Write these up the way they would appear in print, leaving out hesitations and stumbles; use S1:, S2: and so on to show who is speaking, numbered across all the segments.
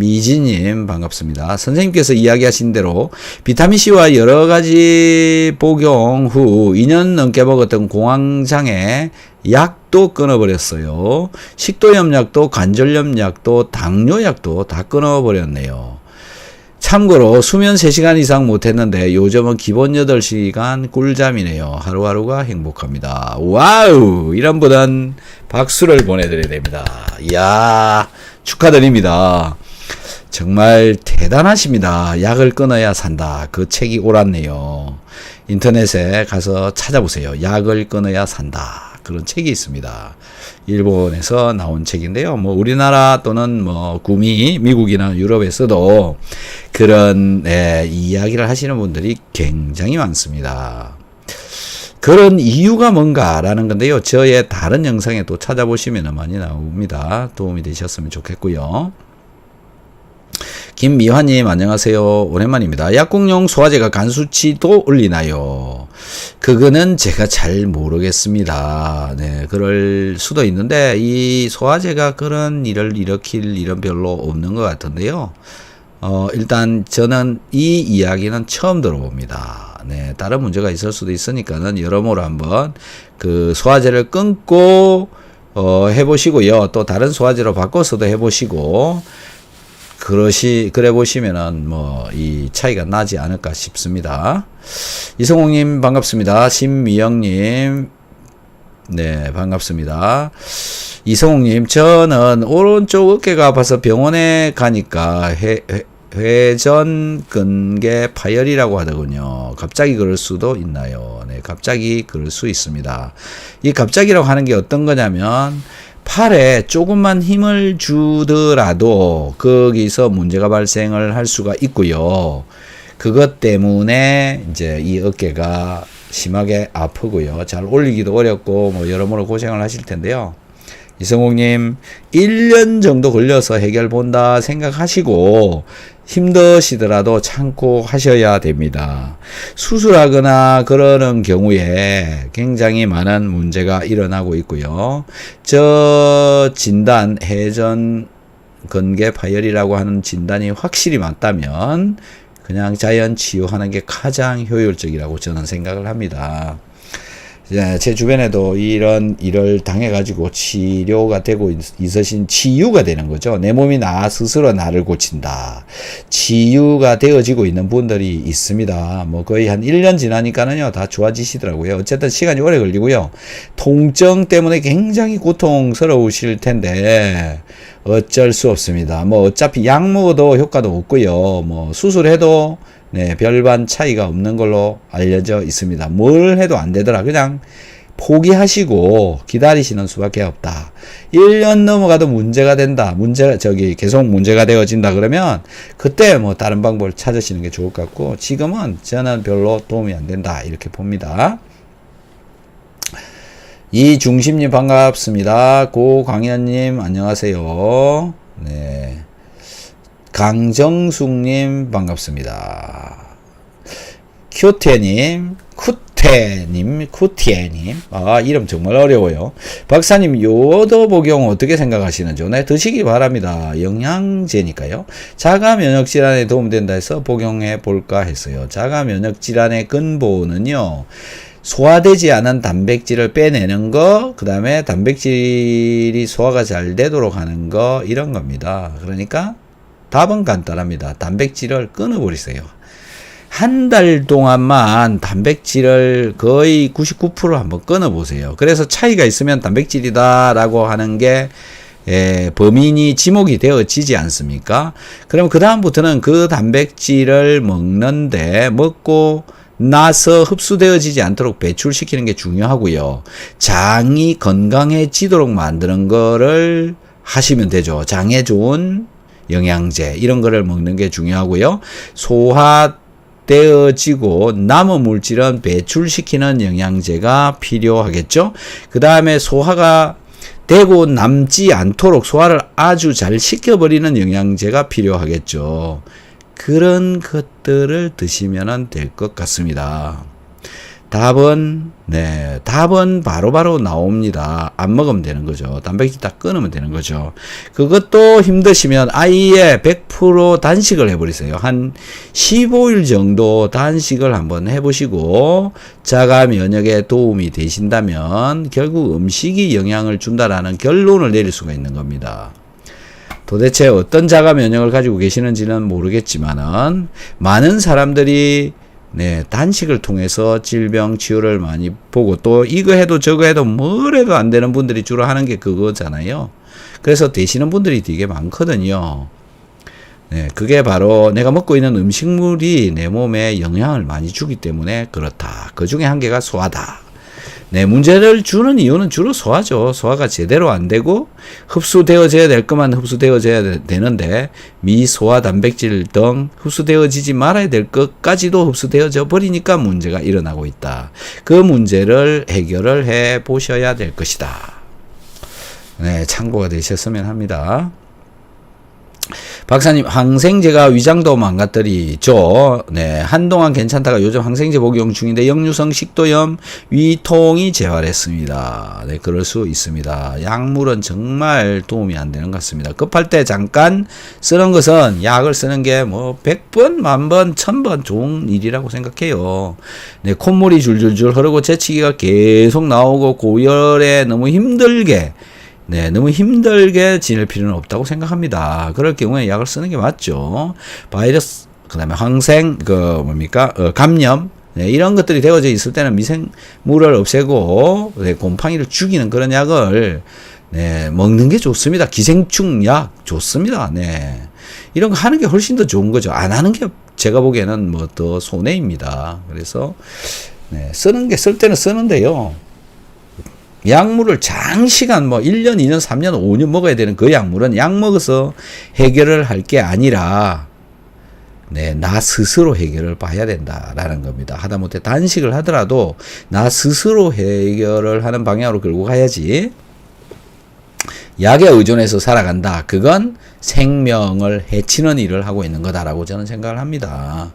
S1: 미지님 반갑습니다. 선생님께서 이야기하신 대로 비타민C와 여러가지 복용 후 2년 넘게 먹었던 공황장애 약도 끊어버렸어요. 식도염 약도 관절염 약도 당뇨 약도 다 끊어버렸네요. 참고로 수면 3시간 이상 못했는데 요즘은 기본 8시간 꿀잠이네요. 하루하루가 행복합니다. 와우! 이런 분은 박수를 보내드려야 됩니다. 이야, 축하드립니다. 정말 대단하십니다. 약을 끊어야 산다. 그 책이 옳았네요. 인터넷에 가서 찾아보세요. 약을 끊어야 산다. 그런 책이 있습니다. 일본에서 나온 책인데요. 뭐 우리나라 또는 뭐 구미 미국이나 유럽에서도 그런 이야기를 하시는 분들이 굉장히 많습니다. 그런 이유가 뭔가라는 건데요. 저의 다른 영상에 또 찾아보시면 많이 나옵니다. 도움이 되셨으면 좋겠고요. 김미화님 안녕하세요. 오랜만입니다. 약국용 소화제가 간 수치도 올리나요? 그거는 제가 잘 모르겠습니다. 네, 그럴 수도 있는데 이 소화제가 그런 일을 일으킬 일은 별로 없는 것 같은데요. 일단 저는 이 이야기는 처음 들어봅니다. 네, 다른 문제가 있을 수도 있으니까는 여러모로 한번 그 소화제를 끊고 해보시고요. 또 다른 소화제로 바꿔서도 해보시고. 그래 보시면은 뭐 이 차이가 나지 않을까 싶습니다. 이성홍님 반갑습니다. 신미영님 네 반갑습니다. 이성홍님 저는 오른쪽 어깨가 아파서 병원에 가니까 회전근개 파열이라고 하더군요. 갑자기 그럴 수도 있나요? 네, 갑자기 그럴 수 있습니다. 이 갑자기라고 하는 게 어떤 거냐면 팔에 조금만 힘을 주더라도 거기서 문제가 발생을 할 수가 있고요. 그것 때문에 이제 이 어깨가 심하게 아프고요. 잘 올리기도 어렵고 뭐 여러모로 고생을 하실 텐데요. 이성욱님 1년 정도 걸려서 해결 본다 생각하시고 힘드시더라도 참고 하셔야 됩니다. 수술하거나 그러는 경우에 굉장히 많은 문제가 일어나고 있고요. 저 진단 회전근개 파열이라고 하는 진단이 확실히 맞다면 그냥 자연 치유하는 게 가장 효율적이라고 저는 생각을 합니다. 제 주변에도 이런 일을 당해가지고 치료가 되고 있으신 치유가 되는 거죠. 내 몸이 나 스스로 나를 고친다. 치유가 되어지고 있는 분들이 있습니다. 뭐 거의 한 1년 지나니까는요, 다 좋아지시더라고요. 어쨌든 시간이 오래 걸리고요. 통증 때문에 굉장히 고통스러우실 텐데, 어쩔 수 없습니다. 뭐 어차피 약 먹어도 효과도 없고요. 뭐 수술해도 네, 별반 차이가 없는 걸로 알려져 있습니다. 뭘 해도 안 되더라. 그냥 포기하시고 기다리시는 수밖에 없다. 1년 넘어가도 문제가 된다. 계속 문제가 되어진다. 그러면 그때 뭐 다른 방법을 찾으시는 게 좋을 것 같고, 지금은 저는 별로 도움이 안 된다. 이렇게 봅니다. 이중심님 반갑습니다. 고광현님 안녕하세요. 네. 강정숙님 반갑습니다. 쿠테님 이름 정말 어려워요. 박사님 요도 복용 어떻게 생각하시는지 네, 드시기 바랍니다. 영양제니까요. 자가 면역 질환에 도움된다 해서 복용해 볼까 했어요. 자가 면역 질환의 근본은요, 소화되지 않은 단백질을 빼내는 거, 그 다음에 단백질이 소화가 잘 되도록 하는 거, 이런 겁니다. 그러니까 답은 간단합니다. 단백질을 끊어버리세요. 한 달 동안만 단백질을 거의 99% 한번 끊어보세요. 그래서 차이가 있으면 단백질이다라고 하는 게 범인이 지목이 되어지지 않습니까? 그럼 그 다음부터는 그 단백질을 먹고 나서 흡수되어지지 않도록 배출시키는 게 중요하고요. 장이 건강해지도록 만드는 거를 하시면 되죠. 장에 좋은 영양제 이런 거를 먹는 게 중요하고요. 소화되어지고 남은 물질은 배출시키는 영양제가 필요하겠죠. 그 다음에 소화가 되고 남지 않도록 소화를 아주 잘 시켜버리는 영양제가 필요하겠죠. 그런 것들을 드시면 될 것 같습니다. 답은 바로바로 나옵니다. 안 먹으면 되는 거죠. 단백질 딱 끊으면 되는 거죠. 그것도 힘드시면 아예 100% 단식을 해버리세요. 한 15일 정도 단식을 한번 해보시고 자가 면역에 도움이 되신다면 결국 음식이 영향을 준다라는 결론을 내릴 수가 있는 겁니다. 도대체 어떤 자가 면역을 가지고 계시는지는 모르겠지만은 많은 사람들이 단식을 통해서 질병 치유를 많이 보고 또 이거 해도 저거 해도 뭘 해도 안 되는 분들이 주로 하는 게 그거잖아요. 그래서 되시는 분들이 되게 많거든요. 그게 바로 내가 먹고 있는 음식물이 내 몸에 영향을 많이 주기 때문에 그렇다. 그 중에 한 개가 소화다. 문제를 주는 이유는 주로 소화죠. 소화가 제대로 안 되고 흡수되어져야 될 것만 흡수되어져야 되는데 미소화 단백질 등 흡수되어지지 말아야 될 것까지도 흡수되어져 버리니까 문제가 일어나고 있다. 그 문제를 해결을 해 보셔야 될 것이다. 참고가 되셨으면 합니다. 박사님, 항생제가 위장도 망가뜨리죠. 한동안 괜찮다가 요즘 항생제 복용 중인데 역류성 식도염, 위통이 재활했습니다. 그럴 수 있습니다. 약물은 정말 도움이 안 되는 것 같습니다. 급할 때 잠깐 쓰는 것은 약을 쓰는 게 뭐 100번, 만번, 1000번 좋은 일이라고 생각해요. 콧물이 줄줄줄 흐르고 재채기가 계속 나오고 고열에 너무 힘들게 지낼 필요는 없다고 생각합니다. 그럴 경우에 약을 쓰는 게 맞죠. 바이러스, 그 다음에 항생, 감염, 이런 것들이 되어져 있을 때는 미생물을 없애고, 곰팡이를 죽이는 그런 약을, 먹는 게 좋습니다. 기생충 약 좋습니다. 이런 거 하는 게 훨씬 더 좋은 거죠. 안 하는 게 제가 보기에는 뭐 더 손해입니다. 그래서, 쓸 때는 쓰는데요. 약물을 장시간 1년, 2년, 3년, 5년 먹어야 되는 그 약물은 약 먹어서 해결을 할 게 아니라 나 스스로 해결을 봐야 된다라는 겁니다. 하다못해 단식을 하더라도 나 스스로 해결을 하는 방향으로 끌고 가야지 약에 의존해서 살아간다. 그건 생명을 해치는 일을 하고 있는 거다라고 저는 생각을 합니다.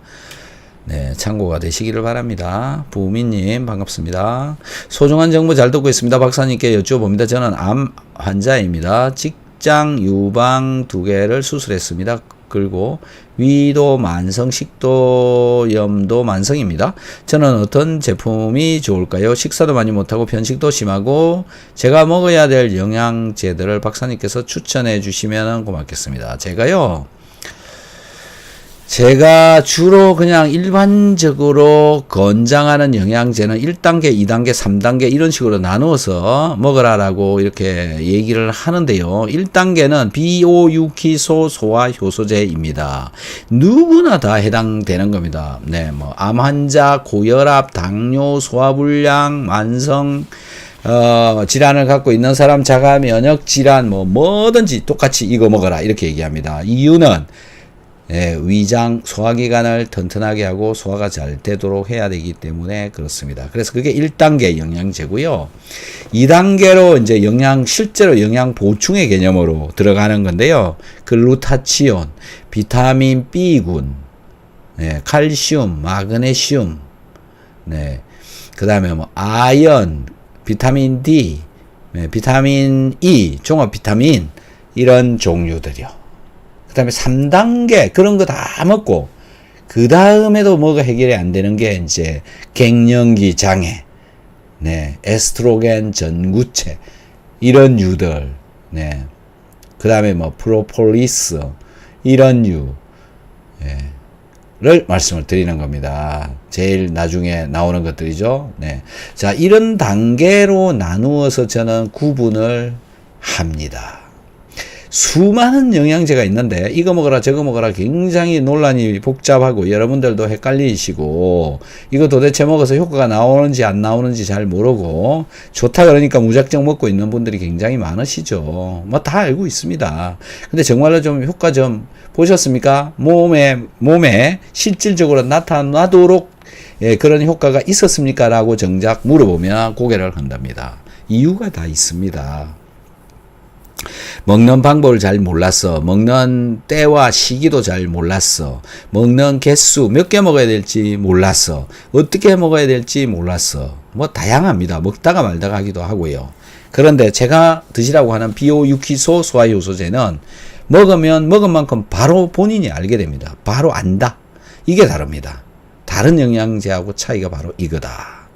S1: 참고가 되시기를 바랍니다. 부미님 반갑습니다. 소중한 정보 잘 듣고 있습니다. 박사님께 여쭤봅니다. 저는 암 환자입니다. 직장 유방 2개를 수술했습니다. 그리고 위도 만성, 식도염도 만성입니다. 저는 어떤 제품이 좋을까요? 식사도 많이 못하고 편식도 심하고 제가 먹어야 될 영양제들을 박사님께서 추천해 주시면 고맙겠습니다. 제가 주로 그냥 일반적으로 권장하는 영양제는 1단계, 2단계, 3단계 이런 식으로 나누어서 먹으라라고 이렇게 얘기를 하는데요. 1단계는 비오유키소 소화효소제입니다. 누구나 다 해당되는 겁니다. 암 환자, 고혈압, 당뇨, 소화불량, 만성 질환을 갖고 있는 사람, 자가 면역 질환, 뭐든지 똑같이 이거 먹어라 이렇게 얘기합니다. 이유는 위장 소화기관을 튼튼하게 하고 소화가 잘 되도록 해야 되기 때문에 그렇습니다. 그래서 그게 1단계 영양제고요. 2단계로 이제 실제로 영양 보충의 개념으로 들어가는 건데요. 글루타치온, 비타민 B군, 칼슘, 마그네슘, 그 다음에 아연, 비타민 D, 비타민 E, 종합 비타민 이런 종류들이요. 그 다음에 3단계 그런 거 다 먹고 그 다음에도 뭐가 해결이 안 되는 게 이제 갱년기 장애, 에스트로겐 전구체 이런 유들, 그 다음에 프로폴리스 이런 를 말씀을 드리는 겁니다. 제일 나중에 나오는 것들이죠. 자, 이런 단계로 나누어서 저는 구분을 합니다. 수많은 영양제가 있는데 이거 먹어라 저거 먹어라 굉장히 논란이 복잡하고 여러분들도 헷갈리시고 이거 도대체 먹어서 효과가 나오는지 안 나오는지 잘 모르고 좋다 그러니까 무작정 먹고 있는 분들이 굉장히 많으시죠. 다 알고 있습니다. 근데 정말로 좀 효과 좀 보셨습니까? 몸에 실질적으로 나타나도록 그런 효과가 있었습니까? 라고 정작 물어보면 고개를 흔듭니다. 이유가 다 있습니다. 먹는 방법을 잘 몰랐어. 먹는 때와 시기도 잘 몰랐어. 먹는 개수 몇 개 먹어야 될지 몰랐어. 어떻게 먹어야 될지 몰랐어. 뭐 다양합니다. 먹다가 말다가 하기도 하고요. 그런데 제가 드시라고 하는 비오유키소 소화효소제는 먹으면 먹은 만큼 바로 본인이 알게 됩니다. 바로 안다. 이게 다릅니다. 다른 영양제하고 차이가 바로 이거다.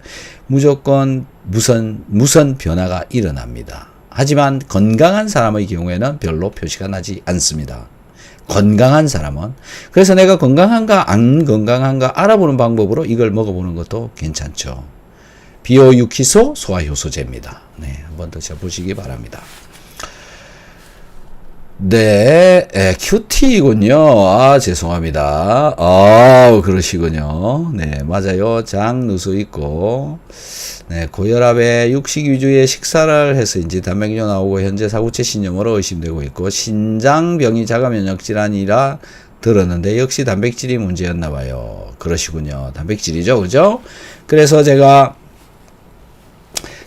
S1: 무조건 무선 변화가 일어납니다. 하지만 건강한 사람의 경우에는 별로 표시가 나지 않습니다. 건강한 사람은. 그래서 내가 건강한가 안 건강한가 알아보는 방법으로 이걸 먹어보는 것도 괜찮죠. 비오유키소 소화효소제입니다. 네, 한번 드셔보시기 바랍니다. 네, 큐티이군요. 아, 죄송합니다. 그러시군요. 네, 맞아요. 장누수 있고, 네, 고혈압에 육식 위주의 식사를 해서인지 단백뇨 나오고 현재 사구체 신염으로 의심되고 있고, 신장병이 자가면역질환이라 들었는데, 역시 단백질이 문제였나 봐요. 그러시군요. 단백질이죠. 그죠? 그래서 제가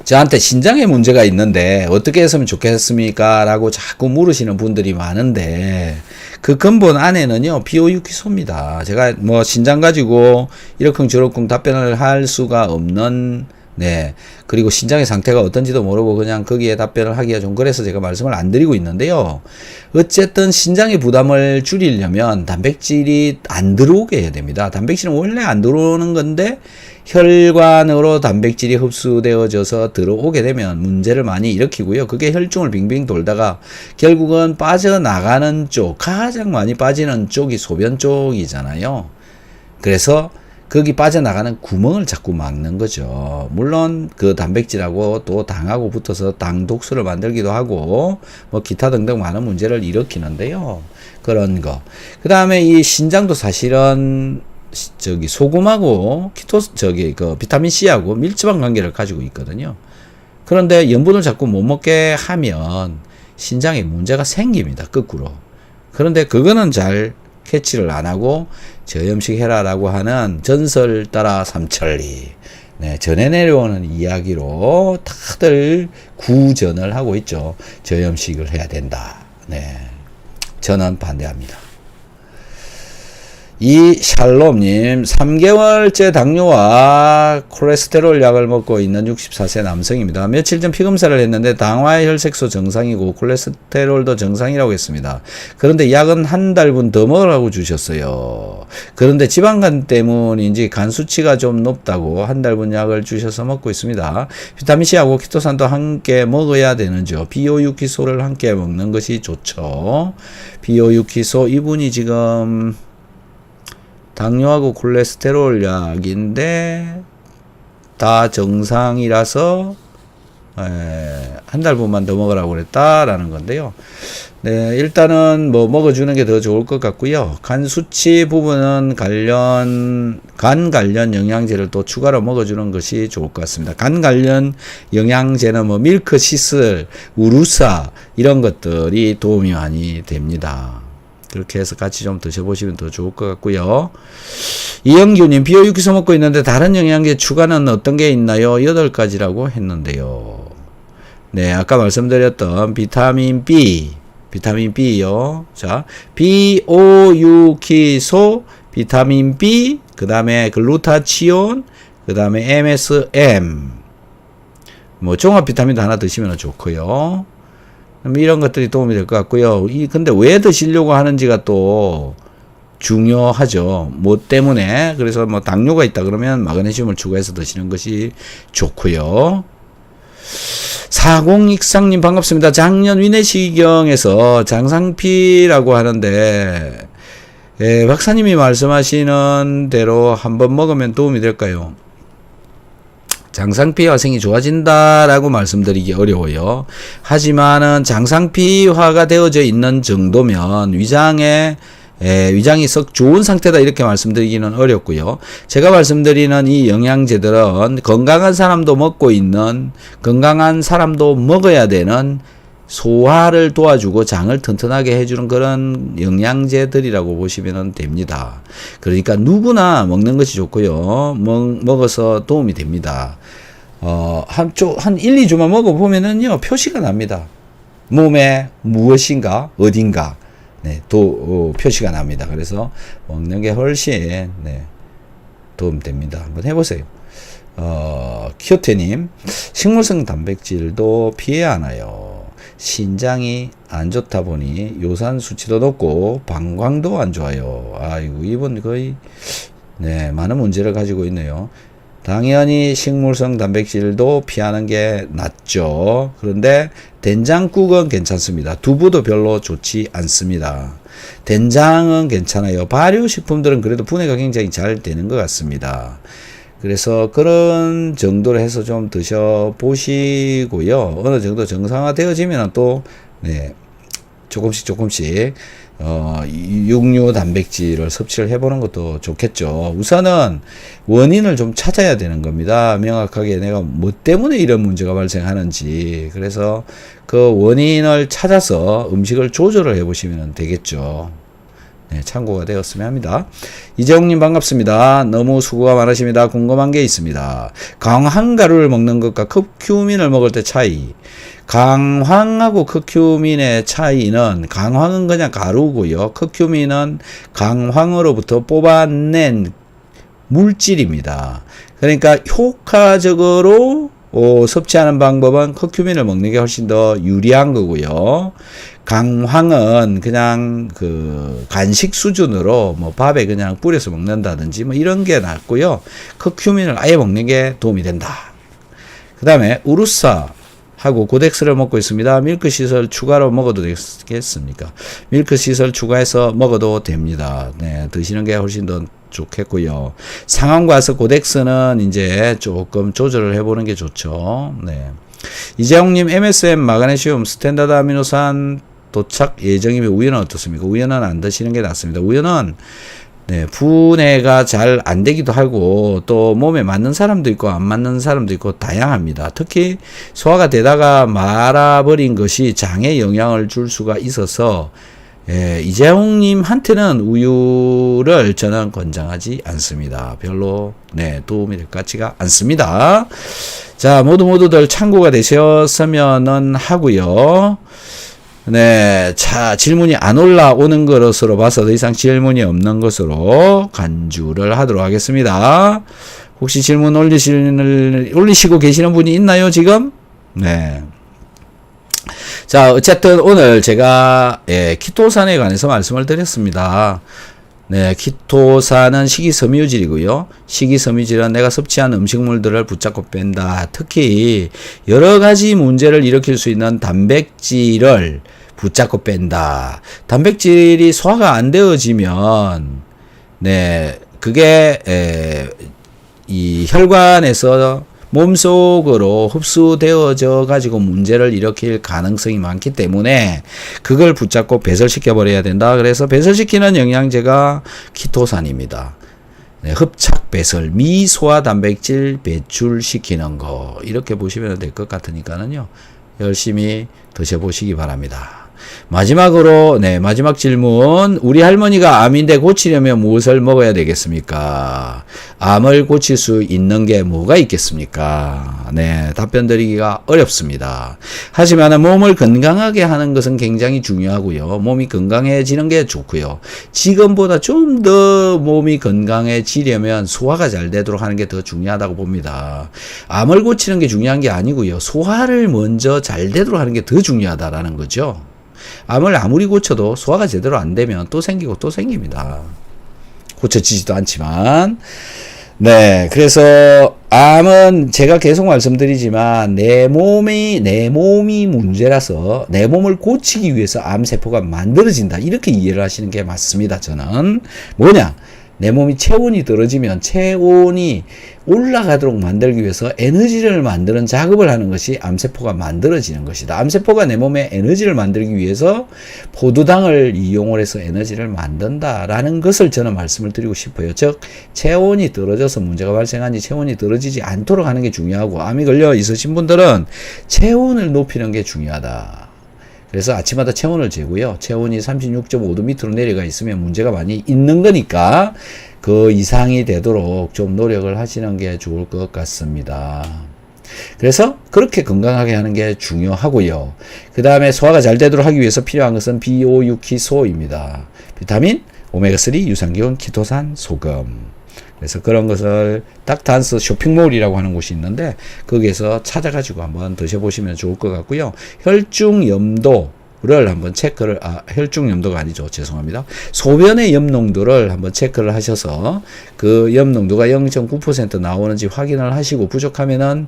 S1: 저한테 신장에 문제가 있는데 어떻게 했으면 좋겠습니까? 라고 자꾸 물으시는 분들이 많은데 그 근본 안에는요 비오유키소입니다. 제가 뭐 신장 가지고 이러쿵저러쿵 답변을 할 수가 없는 네 그리고 신장의 상태가 어떤지도 모르고 그냥 거기에 답변을 하기가 좀 그래서 제가 말씀을 안 드리고 있는데요. 어쨌든 신장의 부담을 줄이려면 단백질이 안 들어오게 해야 됩니다. 단백질은 원래 안 들어오는 건데 혈관으로 단백질이 흡수되어져서 들어오게 되면 문제를 많이 일으키고요. 그게 혈중을 빙빙 돌다가 결국은 빠져나가는 쪽, 가장 많이 빠지는 쪽이 소변 쪽이잖아요. 그래서 거기 빠져나가는 구멍을 자꾸 막는 거죠. 물론 그 단백질하고 또 당하고 붙어서 당 독소를 만들기도 하고 뭐 기타 등등 많은 문제를 일으키는데요. 그런 거. 그 다음에 이 신장도 사실은 소금하고 비타민 C하고 밀접한 관계를 가지고 있거든요. 그런데 염분을 자꾸 못 먹게 하면 신장에 문제가 생깁니다. 거꾸로. 그런데 그거는 잘 캐치를 안 하고 저염식 해라라고 하는 전설 따라 삼천리. 네, 전해 내려오는 이야기로 다들 구전을 하고 있죠. 저염식을 해야 된다. 네, 저는 반대합니다. 이 샬롬님 3개월째 당뇨와 콜레스테롤 약을 먹고 있는 64세 남성입니다. 며칠 전 피검사를 했는데 당화 혈색소 정상이고 콜레스테롤도 정상이라고 했습니다. 그런데 약은 한 달분 더 먹으라고 주셨어요. 그런데 지방간 때문인지 간 수치가 좀 높다고 한 달분 약을 주셔서 먹고 있습니다. 비타민C하고 키토산도 함께 먹어야 되는죠. 비오유키소를 함께 먹는 것이 좋죠. 비오유키소 이분이 지금 당뇨하고 콜레스테롤 약인데 다 정상이라서 한 달분만 더 먹으라고 그랬다라는 건데요. 네, 일단은 뭐 먹어주는 게 더 좋을 것 같고요. 간 수치 부분은 간 관련 영양제를 또 추가로 먹어주는 것이 좋을 것 같습니다. 간 관련 영양제는 뭐 밀크시슬, 우루사 이런 것들이 도움이 많이 됩니다. 그렇게 해서 같이 좀 드셔보시면 더 좋을 것 같고요. 이영규님, 비오유키소 먹고 있는데 다른 영양제 추가는 어떤 게 있나요? 8가지라고 했는데요. 네, 아까 말씀드렸던 비타민 B요. 자, 비오유키소, 비타민 B, 그 다음에 글루타치온, 그 다음에 MSM. 뭐 종합 비타민도 하나 드시면 좋고요. 이런 것들이 도움이 될 것 같고요. 근데 왜 드시려고 하는지가 또 중요하죠. 뭐 때문에. 그래서 뭐 당뇨가 있다 그러면 마그네슘을 추가해서 드시는 것이 좋고요. 40익상님 반갑습니다. 작년 위내시경에서 장상피라고 하는데 박사님이 말씀하시는 대로 한번 먹으면 도움이 될까요? 장상피 화생이 좋아진다라고 말씀드리기 어려워요. 하지만은 장상피화가 되어져 있는 정도면 위장이 썩 좋은 상태다 이렇게 말씀드리기는 어렵고요. 제가 말씀드리는 이 영양제들은 건강한 사람도 먹고 있는, 건강한 사람도 먹어야 되는 소화를 도와주고 장을 튼튼하게 해주는 그런 영양제들이라고 보시면 됩니다. 그러니까 누구나 먹는 것이 좋고요. 먹어서 도움이 됩니다. 한 1, 2주만 먹어보면은요, 표시가 납니다. 몸에 무엇인가 어딘가 네, 표시가 납니다. 그래서 먹는 게 훨씬 네, 도움됩니다. 한번 해보세요. 키오테님, 식물성 단백질도 피해야 하나요? 신장이 안 좋다 보니 요산 수치도 높고 방광도 안 좋아요. 아이고, 이분 거의 네, 많은 문제를 가지고 있네요. 당연히 식물성 단백질도 피하는 게 낫죠. 그런데 된장국은 괜찮습니다. 두부도 별로 좋지 않습니다. 된장은 괜찮아요. 발효식품들은 그래도 분해가 굉장히 잘 되는 것 같습니다. 그래서 그런 정도로 해서 좀 드셔보시고요. 어느 정도 정상화되어지면 또, 네, 조금씩, 육류 단백질을 섭취를 해보는 것도 좋겠죠. 우선은 원인을 좀 찾아야 되는 겁니다. 명확하게 내가 뭐 때문에 이런 문제가 발생하는지. 그래서 그 원인을 찾아서 음식을 조절을 해보시면 되겠죠. 네, 참고가 되었으면 합니다. 이재홍님 반갑습니다. 너무 수고가 많으십니다. 궁금한 게 있습니다. 강황가루를 먹는 것과 커큐민을 먹을 때 차이. 강황하고 커큐민의 차이는, 강황은 그냥 가루고요. 커큐민은 강황으로부터 뽑아낸 물질입니다. 그러니까 효과적으로 섭취하는 방법은 커큐민을 먹는 게 훨씬 더 유리한 거고요. 강황은 그냥 그 간식 수준으로 뭐 밥에 그냥 뿌려서 먹는다든지 뭐 이런 게 낫고요. 커큐민을 아예 먹는 게 도움이 된다. 그 다음에 우루사 하고 고덱스를 먹고 있습니다. 밀크 시설 추가로 먹어도 되겠습니까? 밀크 시설 추가해서 먹어도 됩니다. 네, 드시는 게 훨씬 더 좋겠고요. 상황과 와서 고덱스는 이제 조금 조절을 해보는 게 좋죠. 네. 이재홍님, MSM, 마그네슘, 스탠다드 아미노산 도착 예정이면 우유는 어떻습니까? 우유는 안 드시는 게 낫습니다. 우유는 네, 분해가 잘 안 되기도 하고 또 몸에 맞는 사람도 있고 안 맞는 사람도 있고 다양합니다. 특히 소화가 되다가 말아버린 것이 장에 영향을 줄 수가 있어서 이재홍님한테는 우유를 저는 권장하지 않습니다. 별로 네, 도움이 될 것 같지가 않습니다. 자, 모두들 참고가 되셨으면 하고요. 네, 자, 질문이 안 올라오는 것으로 봐서 더 이상 질문이 없는 것으로 간주를 하도록 하겠습니다. 혹시 질문 올리시고 계시는 분이 있나요, 지금? 네. 자, 어쨌든 오늘 제가 키토산에 관해서 말씀을 드렸습니다. 네, 키토산은 식이섬유질이고요. 식이섬유질은 내가 섭취한 음식물들을 붙잡고 뺀다. 특히 여러 가지 문제를 일으킬 수 있는 단백질을 붙잡고 뺀다. 단백질이 소화가 안 되어지면 네, 그게 이 혈관에서 몸속으로 흡수되어져 가지고 문제를 일으킬 가능성이 많기 때문에 그걸 붙잡고 배설시켜 버려야 된다. 그래서 배설시키는 영양제가 키토산입니다. 네, 흡착 배설, 미소화 단백질 배출시키는 거 이렇게 보시면 될 것 같으니까는요. 열심히 드셔보시기 바랍니다. 마지막으로 마지막 질문. 우리 할머니가 암인데 고치려면 무엇을 먹어야 되겠습니까? 암을 고칠 수 있는 게 뭐가 있겠습니까? 네, 답변 드리기가 어렵습니다. 하지만 몸을 건강하게 하는 것은 굉장히 중요하고요. 몸이 건강해지는 게 좋고요. 지금보다 좀 더 몸이 건강해지려면 소화가 잘 되도록 하는 게 더 중요하다고 봅니다. 암을 고치는 게 중요한 게 아니고요. 소화를 먼저 잘 되도록 하는 게 더 중요하다라는 거죠. 암을 아무리 고쳐도 소화가 제대로 안 되면 또 생기고 또 생깁니다. 고쳐지지도 않지만. 네, 그래서 암은 제가 계속 말씀드리지만 내 몸이 문제라서 내 몸을 고치기 위해서 암세포가 만들어진다. 이렇게 이해를 하시는 게 맞습니다. 저는 뭐냐? 내 몸이 체온이 떨어지면 체온이 올라가도록 만들기 위해서 에너지를 만드는 작업을 하는 것이 암세포가 만들어지는 것이다. 암세포가 내 몸에 에너지를 만들기 위해서 포도당을 이용을 해서 에너지를 만든다라는 것을 저는 말씀을 드리고 싶어요. 즉 체온이 떨어져서 문제가 발생하니 체온이 떨어지지 않도록 하는 게 중요하고, 암이 걸려 있으신 분들은 체온을 높이는 게 중요하다. 그래서 아침마다 체온을 재고요. 체온이 36.5도 밑으로 내려가 있으면 문제가 많이 있는 거니까 그 이상이 되도록 좀 노력을 하시는 게 좋을 것 같습니다. 그래서 그렇게 건강하게 하는 게 중요하고요. 그 다음에 소화가 잘 되도록 하기 위해서 필요한 것은 비오유키소입니다. 비타민, 오메가3, 유산균, 키토산, 소금. 그래서 그런 것을 닥터한스 쇼핑몰이라고 하는 곳이 있는데 거기에서 찾아가지고 한번 드셔보시면 좋을 것 같고요. 혈중 염도를 한번 체크를, 혈중 염도가 아니죠. 죄송합니다. 소변의 염농도를 한번 체크를 하셔서 그 염농도가 0.9% 나오는지 확인을 하시고 부족하면은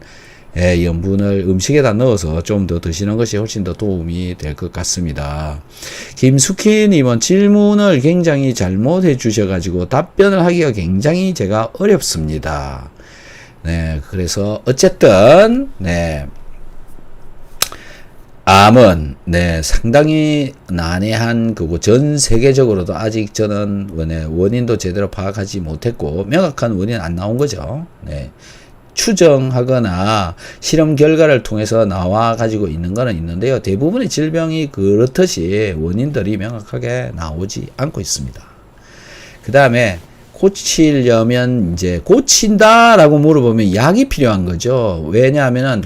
S1: 염분을 음식에다 넣어서 좀 더 드시는 것이 훨씬 더 도움이 될 것 같습니다. 김숙희님은 질문을 굉장히 잘못해 주셔가지고 답변을 하기가 굉장히 제가 어렵습니다. 네, 그래서 어쨌든 암은 상당히 난해한 거고 전 세계적으로도 아직 저는 원인도 제대로 파악하지 못했고 명확한 원인은 안 나온 거죠. 추정하거나 실험 결과를 통해서 나와 가지고 있는 거는 있는데요. 대부분의 질병이 그렇듯이 원인들이 명확하게 나오지 않고 있습니다. 그 다음에 고치려면 이제 고친다라고 물어보면 약이 필요한 거죠. 왜냐하면은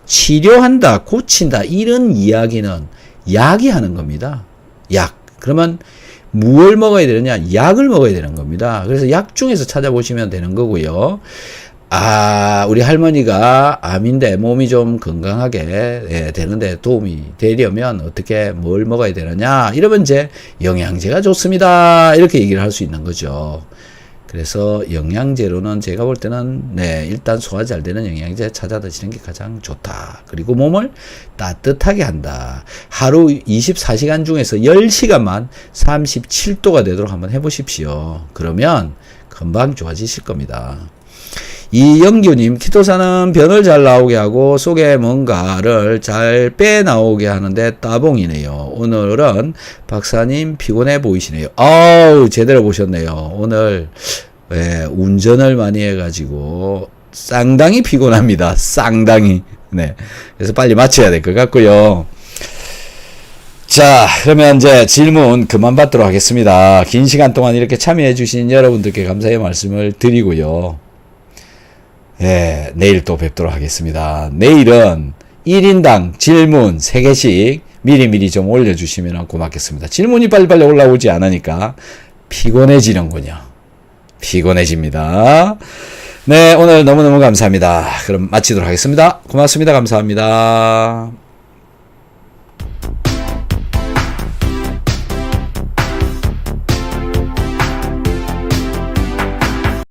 S1: 치료한다, 고친다 이런 이야기는 약이 하는 겁니다. 약. 그러면 무엇을 먹어야 되느냐? 약을 먹어야 되는 겁니다. 그래서 약 중에서 찾아보시면 되는 거고요. 우리 할머니가 암인데 몸이 좀 건강하게 되는데 도움이 되려면 어떻게 뭘 먹어야 되느냐 이러면 이제 영양제가 좋습니다 이렇게 얘기를 할 수 있는 거죠. 그래서 영양제로는 제가 볼 때는 일단 소화 잘 되는 영양제 찾아 드시는 게 가장 좋다. 그리고 몸을 따뜻하게 한다. 하루 24시간 중에서 10시간만 37도가 되도록 한번 해보십시오. 그러면 금방 좋아지실 겁니다. 이영규님, 키토산은 변을 잘 나오게 하고 속에 뭔가를 잘 빼나오게 하는데 따봉이네요. 오늘은 박사님 피곤해 보이시네요. 제대로 보셨네요. 오늘 운전을 많이 해가지고 상당히 피곤합니다. 상당히. 그래서 빨리 마쳐야 될 것 같고요. 자, 그러면 이제 질문 그만 받도록 하겠습니다. 긴 시간 동안 이렇게 참여해 주신 여러분들께 감사의 말씀을 드리고요. 내일 또 뵙도록 하겠습니다. 내일은 1인당 질문 3개씩 미리미리 좀 올려주시면 고맙겠습니다. 질문이 빨리빨리 올라오지 않으니까 피곤해지는군요. 피곤해집니다. 오늘 너무너무 감사합니다. 그럼 마치도록 하겠습니다. 고맙습니다. 감사합니다.